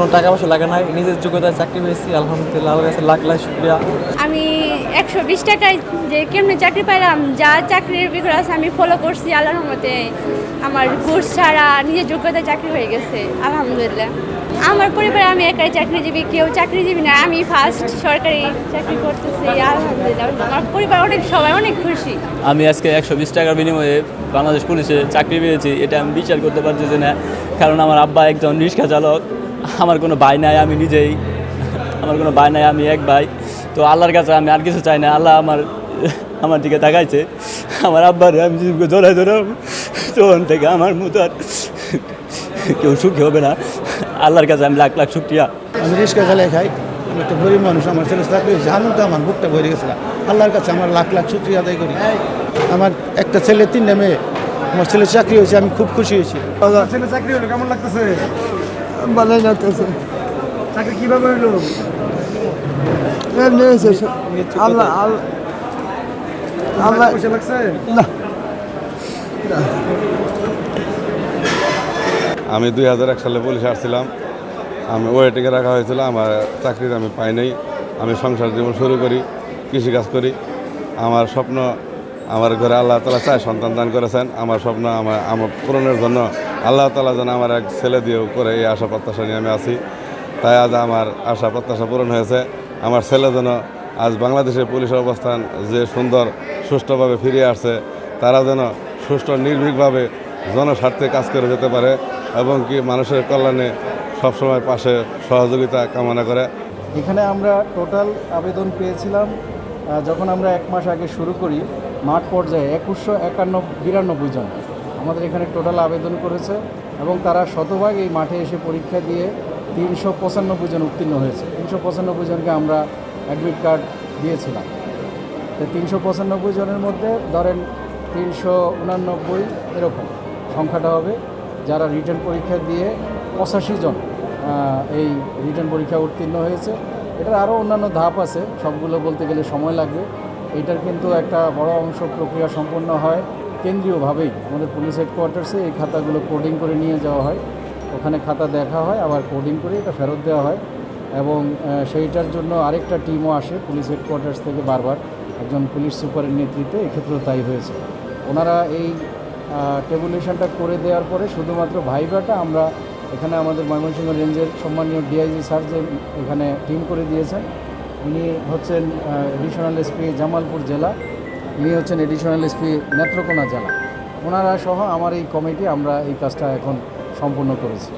কোনো টাকা পয়সা লাগে নাই, নিজের যোগ্যতায় চাকরি পেয়েছি। আলহামদুলিল্লাহ, আল্লাহর কাছে লাখ লাখ শুকরিয়া। আমি 120 টাকায় যে কেমনে চাকরি পাইলাম, যা চাকরির বিকল্প আছে আমি ফলো করছি। আল্লাহর রহমতে আমার ঘুষ ছাড়া নিজের যোগ্যতায় চাকরি হয়ে গেছে আলহামদুলিল্লাহ। আমার পরিবারে আমি একাই চাকরিজীবী, কেউ চাকরিজীবী না, আমি ফার্স্ট সরকারি চাকরি করতেছি আলহামদুলিল্লাহ। আমার পরিবার সবাই অনেক খুশি। আমি আজকে 120 টাকার বিনিময়ে বাংলাদেশ পুলিশে চাকরি পেয়েছি, এটা আমি বিচার করতে পারতেছি না। কারণ আমার আব্বা একজন রিক্সা চালক, আমার কোনো ভাই নাই, আমি নিজেই, আমার কোনো ভাই নাই, আমি এক ভাই। তো আল্লাহর কাছে আমি আর কিছু চাই না। আল্লাহ আমার দিকে তাকাইছে, আমার আব্বারে আমি জড়াই ধরাম, তখন থেকে আমার মতো আর কেউ সুখী হবে না। আল্লাহর কাছে আমি লাখ লাখ শুকরিয়া। আমি রিক্সা চালাই খাই, আমি একটা গরিব মানুষ, আমার ছেলে চাকরি হয়েছে, আনন্দ আমার বুকটা ভরে গেছিলাম। আল্লাহর কাছে আমার লাখ লাখ শুকরিয়া আদায় করি। আমার একটা ছেলে, 3টা মেয়ে, আমার ছেলে চাকরি হয়েছে, আমি খুব খুশি হয়েছি। ছেলে চাকরি হলো, কেমন লাগতেছে? ভালোই লাগতেছে। চাকরি কিভাবে হলো? আল্লাহ আল্লাহ পয়সা লাগছে? না। আমি 2001 সালে পুলিশে আসছিলাম, আমি ওয়েটিংয়ে রাখা হয়েছিল, আমার চাকরি আমি পাই নাই। আমি সংসার জীবন শুরু করি, কৃষিকাজ করি। আমার স্বপ্ন, আমার ঘরে আল্লাহ তাআলা চায় সন্তান দান করেছেন। আমার স্বপ্ন আমার পূরণের জন্য আল্লাহ তাআলা যেন আমার এক ছেলে দিয়েও করে, এই আশা প্রত্যাশা নিয়ে আমি আছি। তাই আজ আমার আশা প্রত্যাশা পূরণ হয়েছে। আমার ছেলে যেন আজ বাংলাদেশের পুলিশের অবস্থান যে সুন্দর সুষ্ঠুভাবে ফিরে আসছে, তারা যেন সুষ্ঠু নির্ভীকভাবে জনস্বার্থে কাজ করে যেতে পারে এবং কি মানুষের কল্যাণে সবসময় পাশে সহযোগিতা কামনা করে। এখানে আমরা টোটাল আবেদন পেয়েছিলাম যখন আমরা 1 মাস আগে শুরু করি, মাঠ পর্যায়ে 2191 জন আমাদের এখানে টোটাল আবেদন করেছে এবং তারা শতভাগ এই মাঠে এসে পরীক্ষা দিয়ে 395 জন উত্তীর্ণ হয়েছে। 395 জনকে আমরা অ্যাডমিট কার্ড দিয়েছিলাম। তো 395 জনের মধ্যে ধরেন 389 এরকম সংখ্যাটা হবে যারা রিটেন পরীক্ষা দিয়ে 85 জন এই রিটেন পরীক্ষা উত্তীর্ণ হয়েছে। এটার আরও অন্যান্য ধাপ আছে, সবগুলো বলতে গেলে সময় লাগবে। এইটার কিন্তু একটা বড় অংশ প্রক্রিয়া সম্পন্ন হয় কেন্দ্রীয়ভাবেই, আমাদের পুলিশ হেডকোয়ার্টার্সে এই খাতাগুলো কোডিং করে নিয়ে যাওয়া হয়, ওখানে খাতা দেখা হয়, আবার কোডিং করে এটা ফেরত দেওয়া হয়। এবং সেইটার জন্য আরেকটা টিমও আসে পুলিশ হেডকোয়ার্টার্স থেকে বারবার, একজন পুলিশ সুপারের নেতৃত্বে, এক্ষেত্রেও তাই হয়েছে। ওনারা এই টেবুলেশনটা করে দেওয়ার পরে শুধুমাত্র ভাইভাটা আমরা এখানে আমাদের ময়মনসিংহ রেঞ্জের সম্মানীয় ডিআইজি স্যার যে এখানে টিম করে দিয়েছেন, ইনি হচ্ছেন এডিশনাল এসপি জামালপুর জেলা, ইনি হচ্ছেন এডিশনাল এসপি নেত্রকোনা জেলা। ওনারা সহ আমার এই কমিটি আমরা এই কাজটা এখন সম্পূর্ণ করেছি।